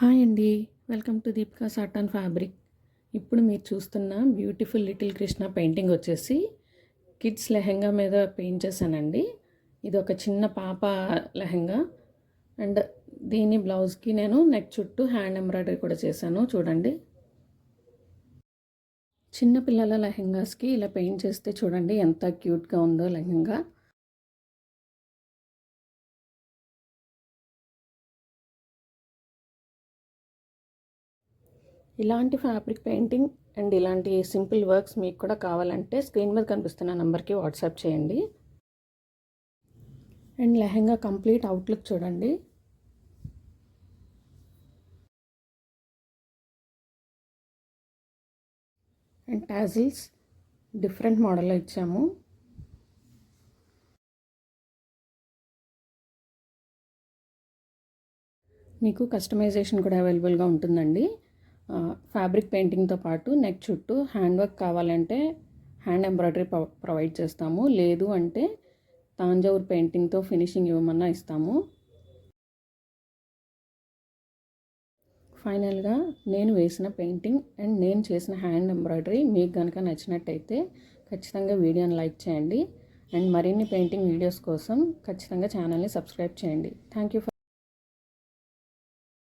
Hi అండి. Welcome to Deepika's art and fabric. ఇప్పుడు మీరు చూస్తున్న బ్యూటిఫుల్ లిటిల్ కృష్ణ పెయింటింగ్ వచ్చేసి కిడ్స్ లెహెంగా మీద పెయింట్ చేశానండి. ఇది ఒక చిన్న పాప లెహెంగా అండ్ దీని బ్లౌజ్కి నేను నెక్ చుట్టూ హ్యాండ్ ఎంబ్రాయిడరీ కూడా చేశాను. చూడండి, చిన్న పిల్లల లెహెంగాస్కి ఇలా పెయింట్ చేస్తే చూడండి ఎంత క్యూట్గా ఉందో లెహెంగా. ఇలాంటి ఫ్యాబ్రిక్ పెయింటింగ్ అండ్ ఇలాంటి సింపుల్ వర్క్స్ మీకు కూడా కావాలంటే స్క్రీన్ మీద కనిపిస్తున్న నెంబర్కి వాట్సాప్ చేయండి. అండ్ లెహెంగా కంప్లీట్ అవుట్లుక్ చూడండి. అండ్ టాజిల్స్ డిఫరెంట్ మోడల్లో ఇచ్చాము. మీకు కస్టమైజేషన్ కూడా అవైలబుల్గా ఉంటుందండి. ఫ్యాబ్రిక్ పెయింటింగ్తో పాటు నెక్ చుట్టూ హ్యాండ్ వర్క్ కావాలంటే హ్యాండ్ ఎంబ్రాయిడరీ ప్రొవైడ్ చేస్తాము. లేదు అంటే తాంజావూర్ పెయింటింగ్తో ఫినిషింగ్ ఇవ్వమన్నా ఇస్తాము. ఫైనల్గా నేను వేసిన పెయింటింగ్ అండ్ నేను చేసిన హ్యాండ్ ఎంబ్రాయిడరీ మీకు కనుక నచ్చినట్టయితే ఖచ్చితంగా వీడియోని లైక్ చేయండి. అండ్ మరిన్ని పెయింటింగ్ వీడియోస్ కోసం ఖచ్చితంగా ఛానల్ని సబ్స్క్రైబ్ చేయండి. Thank you.